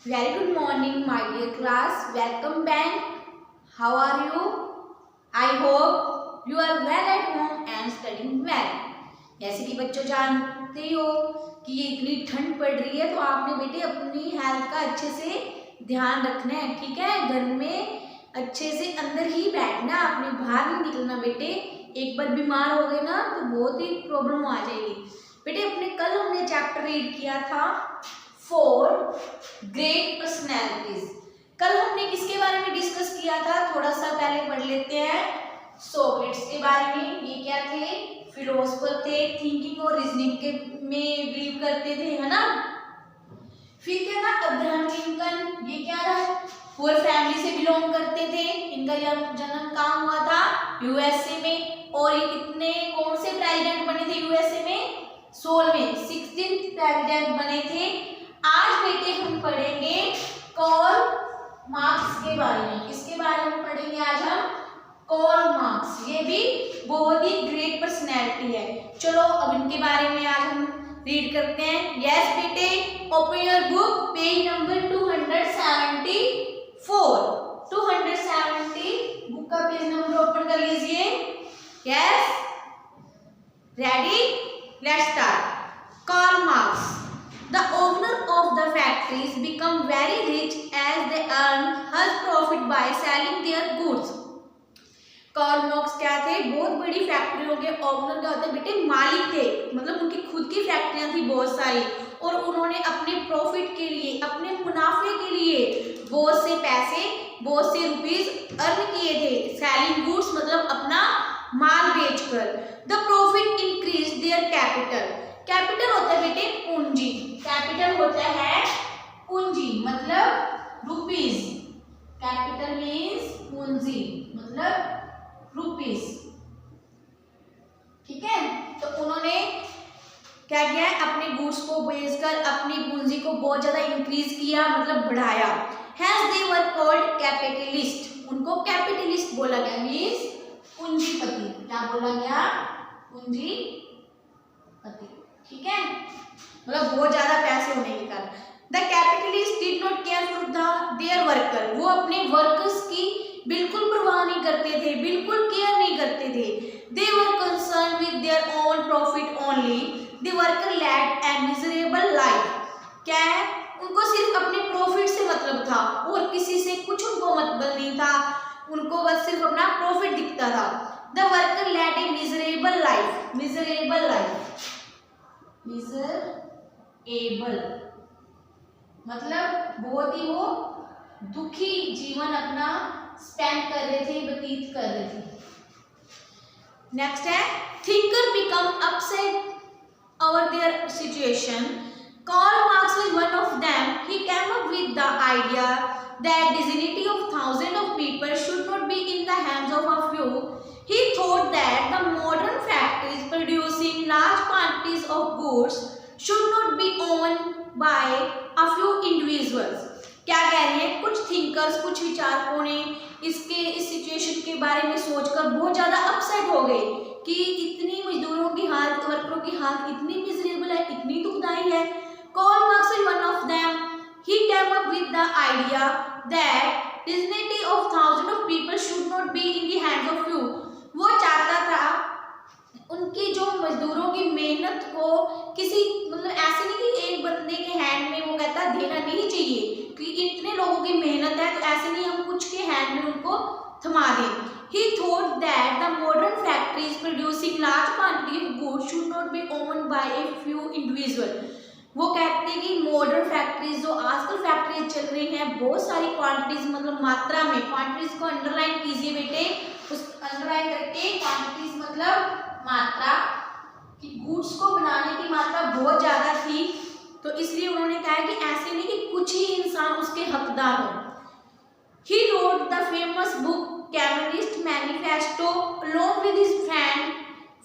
Very good morning, my dear class. Welcome back. How are you? I hope you are well at home and studying well. जैसे कि बच्चों जानते हो कि ये इतनी ठंड पड़ रही है तो आपने बेटे अपनी हेल्थ का अच्छे से ध्यान रखना है, ठीक है। घर में अच्छे से अंदर ही बैठना, आपने बाहर नहीं निकलना बेटे। एक बार बीमार हो गए ना तो बहुत ही प्रॉब्लम आ जाएगी बेटे। अपने कल हमने चैप्टर रीड किया था 4 ग्रेट पर्सनैलिटीज। कल हमने किसके बारे में डिस्कस किया था, थोड़ा सा पहले पढ़ लेते हैं। सोक्रेट्स के बारे में। ये क्या थे? फिलोसोफर थे, थिंकिंग और रीजनिंग के में बिलीव करते थे, है ना। फिर क्या था? Abraham Lincoln. ये क्या था? पुअर फैमिली से बिलोंग करते थे। इनका जन्म कहाँ हुआ था? यूएसए में। और ये कितने कौन से प्रेसिडेंट बने थे यूएसए में? 16वें 16th प्रेसिडेंट बने थे। आज बेटे हम पढ़ेंगे कार्ल मार्क्स के बारे में। किसके बारे में पढ़ेंगे आज हम? Karl Marx. ये भी बहुत ही ग्रेट पर्सनैलिटी है। चलो अब इनके बारे में आज हम रीड करते हैं। यस बेटे, open your book, page number 274। 270 book का पेज नंबर ओपन कर लीजिए। Yes, ready, let's start. Karl Marx. The owner of the factories become very rich as they earn huge profit by selling their goods. Karl Marx क्या थे? बहुत बड़ी फैक्ट्रियों के owner क्या होते बेटे? मालिक थे। मतलब उनकी खुद की फैक्ट्रियां थी बहुत सारी, और उन्होंने अपने प्रॉफिट के लिए, अपने मुनाफे के लिए बहुत से पैसे, बहुत से रुपीस अर्न किए थे। सेलिंग गुड्स मतलब अपना माल बेचकर। The profit increase their capital. Capital होता है बेटे पूंजी। कैपिटल होता है पूंजी मतलब रुपीस। कैपिटल मीन्स पूंजी मतलब रुपीस, ठीक है। तो उन्होंने क्या किया? अपने गुड्स को बेचकर अपनी पूंजी को बहुत ज्यादा इंक्रीज किया, मतलब बढ़ाया। Hence they were called capitalist. उनको कैपिटलिस्ट बोला गया, मीन्स पूंजीपति। क्या बोला गया? पूंजीपति, ठीक है। मतलब बहुत ज्यादा पैसे होने के कारण। The capitalist did not care for their worker. वो अपने वर्कर्स की बिल्कुल परवाह नहीं करते थे, बिल्कुल केयर नहीं करते थे। They were concern with their own profit only. The worker led a miserable life. क्या है? उनको सिर्फ अपने प्रॉफिट से मतलब था और किसी से कुछ उनको मतलब नहीं था। उनको बस सिर्फ अपना प्रॉफिट दिखता था। The worker led a miserable life. Miserable life, miserable मतलब बहुत ही वो दुखी जीवन अपना स्पेंड कर रहे थे, व्यतीत कर रहे थे। नेक्स्ट है thinker become upset over their situation. Karl Marx was one of them. He came up with the idea that dignity of thousands of people should not be in the hands of a few. He thought that the modern factories producing large quantities of goods should not be owned by a few individuals. क्या कह रहे हैं? कुछ thinkers, कुछ विचारकों ने इस situation के बारे में सोचकर बहुत ज्यादा अपसेट हो गए कि इतनी मजदूरों की हालत, वर्करों की हालत इतनी मिजरेबल है, इतनी दुखदाई है। Karl Marx is one of them. He came up with the idea that dignity of thousands of people should not be in the hands of few. वो चाहता था उनकी जो मजदूरों की मेहनत को किसी, मतलब ऐसे नहीं कि एक बंदे के हैंड में, वो कहता देना नहीं चाहिए कि इतने लोगों की मेहनत है तो ऐसे नहीं हम कुछ के हैंड में उनको थमा दें। He thought that the modern factories producing large quantity of goods should not be owned by a few individual. वो कहते हैं कि मॉडर्न फैक्ट्रीज, जो आजकल फैक्ट्रीज चल रही हैं बहुत सारी क्वांटिटीज, मतलब मात्रा में। क्वांटिटीज को अंडरलाइन कीजिए बेटे, उस अंडरलाइन करके क्वांटिटीज मतलब मात्रा कि गुड्स को बनाने की मात्रा बहुत ज्यादा थी, तो इसलिए उन्होंने कहा कि ऐसे नहीं कि कुछ ही इंसान उसके हकदार हो। He wrote the famous book Communist Manifesto along with his friend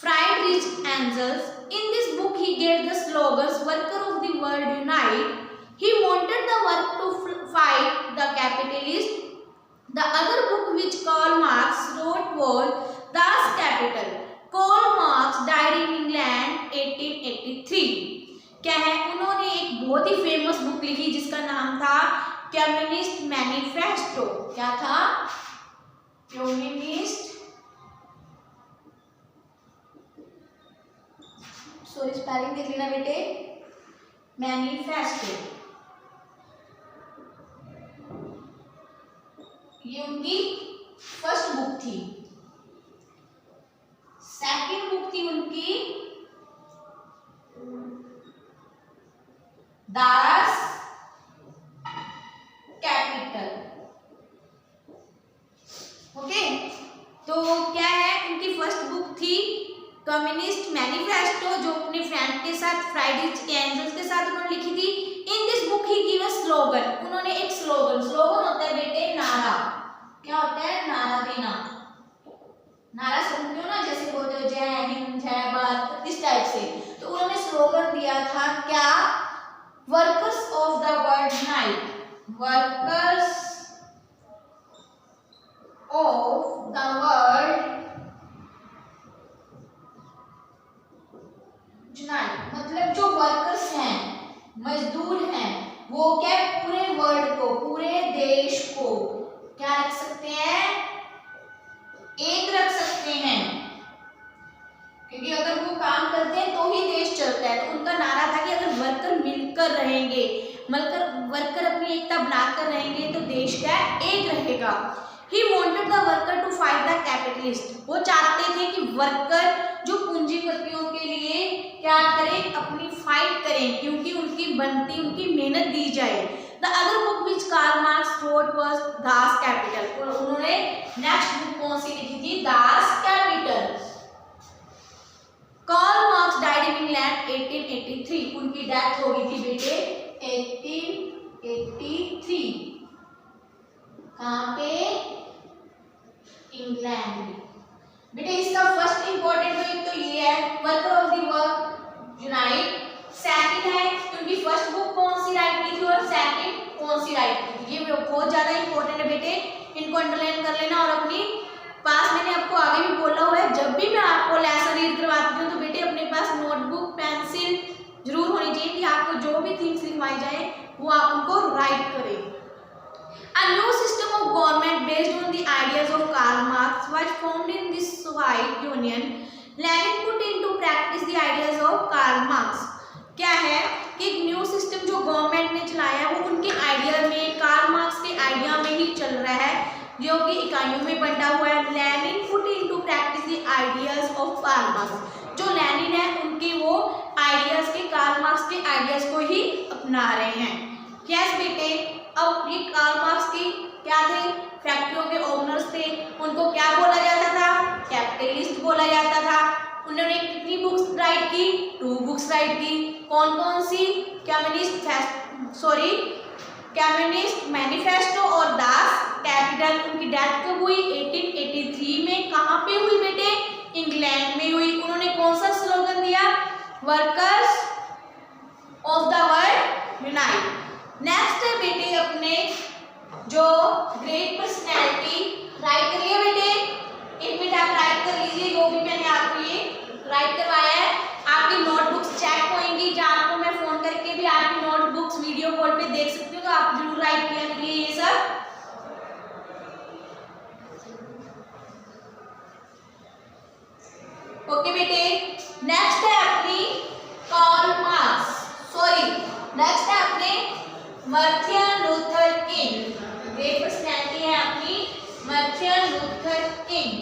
Friedrich Engels. In this book he gave the slogans "Worker of the World Unite." He wanted the work to fight the capitalist. The other book which Karl Marx wrote was Das Kapital. Karl Marx died in England 1883. क्या है, उन्होंने एक बहुत ही famous book लिखी जिसका नाम था communist manifesto. क्या था? कम्युनिस्ट, सॉरी स्पेलिंग देख लेना बेटे, मैनिफेस्टो। ये उनकी फर्स्ट बुक थी। सेकंड बुक थी उनकी दास कैपिटल। ओके, तो क्या है, उनकी फर्स्ट बुक थी कम्युनिस्ट मैनिफेस्टो, जो अपने फ्रेंड के साथ फ्राइडे के एंजल्स के साथ उन्होंने लिखी थी। In this book he give a slogan, उन्होंने एक स्लोगन होता है बेटे नारा। क्या होता है? नारा देना। नारा सुनते हो ना, जैसे बोलते हो जय हिंद, जय भारत, इस टाइप से। तो उन्होंने स्लोगन दिया था क्या? Workers of the world unite, workers of the world unite. मतलब जो वर्कर्स हैं, मजदूर हैं, वो क्या पूरे वर्ल्ड को, पूरे देश को क्या रख सकते हैं? एक रख सकते हैं, क्योंकि अगर वो काम करते हैं तो ही देश चलता है। तो उनका नारा था कि अगर वर्कर मिलकर रहेंगे, मिलकर वर्कर अपनी एकता बनाकर रहेंगे तो देश क्या एक रहेगा। He wanted the worker to fight the capitalist, वो चाहते थे कि वर्कर जो पूंजीपतियों के लिए क्या करें? अपनी फाइट करें, क्योंकि उनकी बनती, उनकी मेहनत दी जाए। The other book which Karl Marx wrote was Das Kapital, और उन्होंने नेक्स्ट बुक कौन सी लिखी थी? Das Kapital। Karl Marx died in England 1883, उनकी डेथ हो गई थी बेटे 1883। कहाँ पे? इंग्लैंड में। बेटे इसका फर्स्ट इंपॉर्टेंट तो ये है worker of the world unite. Second है उनकी फर्स्ट बुक कौन सी राइट की थी और सेकंड कौन सी राइट की थी। ये बहुत ज्यादा इंपॉर्टेंट है बेटे, इनको अंडरलाइन कर लेना। और अपनी पास मैंने आपको आगे भी बोला हुआ है, जब भी मैं आपको लेसन रीड करवाती हूँ तो बेटे अपने पास नोटबुक पेंसिल जरूर होनी चाहिए कि आपको जो भी थिंग्स लिखवाई जाए वो आप उनको राइट करें। A new system of government based on the ideas of Karl Marx was formed in this Soviet Union. Lenin put into practice the ideas of Karl Marx. क्या है कि एक न्यू सिस्टम जो गवर्नमेंट ने चलाया वो उनके आइडिया में, कार्ल मार्क्स के आइडिया में ही चल रहा है, जो कि इकाइयों में बंटा हुआ है। Lenin put into practice the ideas of Karl Marx, जो लेनिन है उनके वो आइडियाज के, कार्ल मार्क्स के आइडियाज को ही अपना रहे हैं। यस बेटे, अब ये कार्ल मार्क्स की क्या थे? फैक्ट्रियों के ओनर्स थे, उनको क्या बोला जाता था? कैपिटलिस्ट बोला जाता था। उन्होंने कितनी बुक्स राइट की? 2 बुक्स राइट की। कौन कौन सी? कम्युनिस्ट मैनिफेस्टो और दास कैपिटल। उनकी डेथ कब हुई? 1883 में। कहाँ पे हुई बेटे? इंग्लैंड में हुई। उन्होंने कौन सा स्लोगन दिया? Workers of the world unite. Next है बेटे अपने जो ग्रेट पर्सनैलिटी, राइट कर लिया बेटे, 1 मिनट आप राइट कर लीजिए, जो भी मैंने आपको ये राइट करवाया है। आपकी नोटबुक्स चेक होंगी, जहाँ आपको मैं फोन करके भी आपकी नोटबुक्स वीडियो कॉल पे देख सकती हूँ, तो आप जरूर राइट किया करिए ये सब। ओके बेटे, नेक्स्ट है अपनी कार्ल मार्क्स, नेक्स्ट है अपने Martin Luther king. Great personality है अपनी Martin Luther king.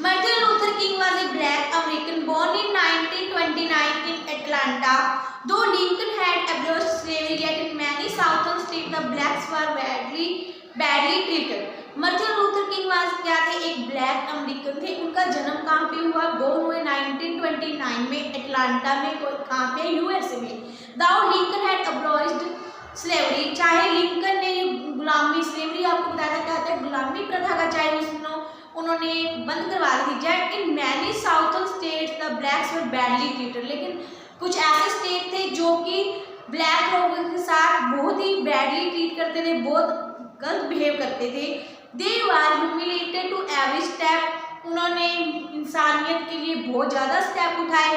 Martin Luther King was a black American born in 1929 in Atlanta. Though Lincoln had abolished slavery, yet in many southern states the blacks were badly treated. Martin Luther king क्या थे? एक black American थे। उनका जन्म कहाँ पे हुआ? Born हुए 1929 में एटलांटा में। कहाँ पे? यूएसए में। Though Lincoln had abolished slavery, चाहे लिंकन ने गुलामी, स्लेवरी आपको बताया था क्या होता है? गुलामी प्रथा का चाहे उसने उन्होंने बंद करवा दी थी। Jet in many southern states the blacks were badly treated, लेकिन कुछ ऐसे स्टेट थे जो कि ब्लैक लोगों के साथ बहुत ही बैडली ट्रीट करते थे, बहुत गलत बिहेव करते थे। They were humiliated to every step, उन्होंने इंसानियत के लिए बहुत ज़्यादा स्टेप उठाए।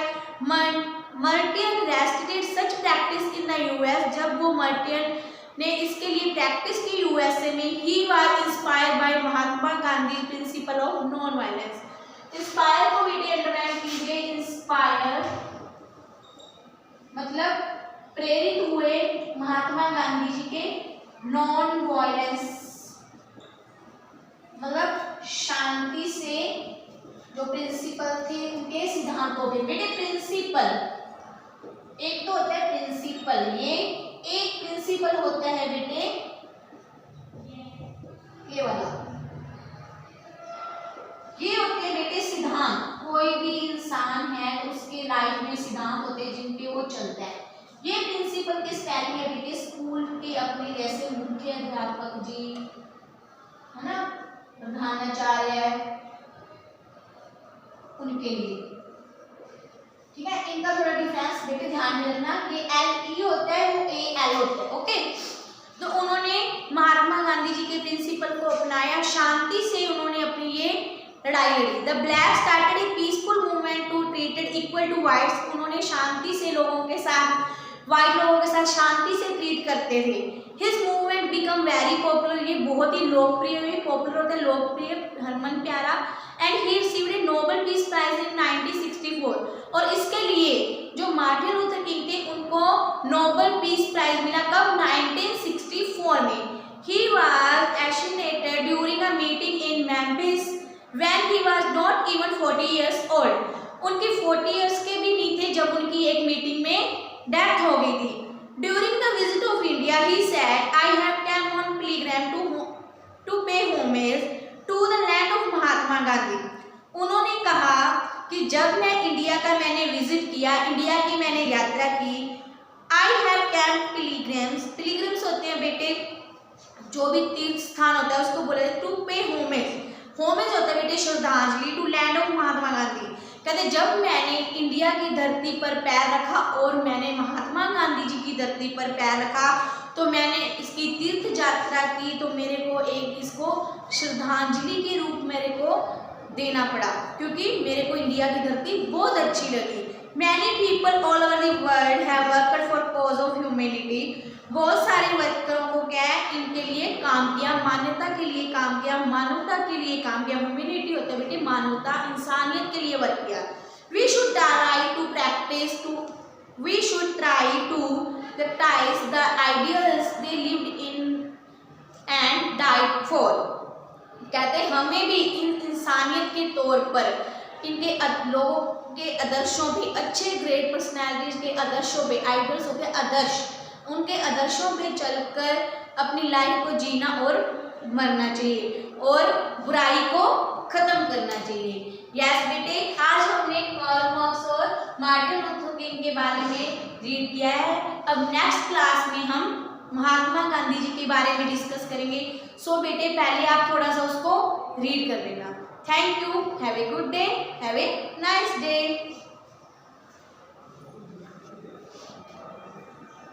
Martin rested such practice in the US, जब वो मर्टियन ने इसके लिए प्रैक्टिस की यूएसए में। He was inspired by Mahatma Gandhi principle of non violence. Inspire को भी अंडरलाइन कीजिए, इंस्पायर मतलब प्रेरित हुए महात्मा गांधी जी के नॉन वायलेंस मतलब शांति से, जो प्रिंसिपल थे उनके सिद्धांतों पे। बेटे प्रिंसिपल एक तो होता है प्रिंसिपल, ये एक प्रिंसिपल होता है बेटे ये वाला, ये होते हैं बेटे सिद्धांत। कोई भी इंसान है उसके लाइफ में सिद्धांत होते हैं जिनपे वो चलता है। ये प्रिंसिपल के स्पेलिंग है बेटे स्कूल के अपने जैसे मुख्य अध्यापक जी है ना, प्रधानाचार्य, उनके लिए, ठीक है। इनका थोड़ा डिफरेंस बेटे ध्यान में रखना, ये LE होता है वो AL होता है, ओके। तो उन्होंने महात्मा गांधी जी के प्रिंसिपल को अपनाया, शांति से उन्होंने अपनी ये लड़ाई लड़ी। The black started a peaceful movement to treated equal to whites, उन्होंने शांति से लोगों के साथ, वाइट लोगों के साथ शांति से ट्रीट करते थे। His movement become very popular, ये बहुत ही लोकप्रिय हुई, पॉपुलर होता है लोकप्रिय, हरमन प्यारा। And he received a Nobel peace prize in 1964, और इसके लिए जो मार्टिन लूथर किंग थे उनको नोबेल पीस प्राइज मिला, कब? 1964 में। He was assassinated during a meeting in Memphis when he was not even 40 years old, उनके 40 इयर्स के भी नहीं थे जब उनकी एक मीटिंग में डेथ हो गई थी। During the visit of India, he said, "I have come on pilgrim to pay homage to the land of Mahatma Gandhi." उन्होंने कहा कि जब मैं इंडिया का मैंने विजिट किया, इंडिया की मैंने यात्रा की, I have come pilgrims, pilgrims होते हैं बेटे जो भी तीर्थ स्थान होता है उसको बोले टू पे होमेज, होमेज होता है बेटे श्रद्धांजलि to land of Mahatma Gandhi. कहते जब मैंने इंडिया की धरती पर पैर रखा और मैंने महात्मा गांधी जी की धरती पर पैर रखा, तो मैंने इसकी तीर्थ यात्रा की, तो मेरे को एक इसको श्रद्धांजलि के रूप मेरे को देना पड़ा, क्योंकि मेरे को इंडिया की धरती बहुत अच्छी लगी। Many people all over the world have worked for cause of humanity, बहुत सारे वर्करों को क्या है इनके लिए काम किया, मान्यता के लिए काम किया, मानवता के लिए काम किया। ह्यूमैनिटी होता है बेटे मानवता, इंसानियत के लिए वर्क किया। We should try to practice too, we should try to practice the ideals they lived in and died for. कहते हैं हमें भी इन इंसानियत के तौर पर इनके लोगों के आदर्शों पे, अच्छे ग्रेट पर्सनैलिटीज के आदर्शों पे, आइडल्स होते हैं आदर्श, उनके आदर्शों पे चलकर अपनी लाइफ को जीना और मरना चाहिए और बुराई को खत्म करना चाहिए। यस बेटे, आज हमने कार्ल मार्क्स और मार्टिन लूथर किंग के बारे में रीड किया है। अब नेक्स्ट क्लास में हम महात्मा गांधी जी के बारे में डिस्कस करेंगे। सो बेटे पहले आप थोड़ा सा उसको रीड कर लेना। Thank you, have a good day, have a nice day.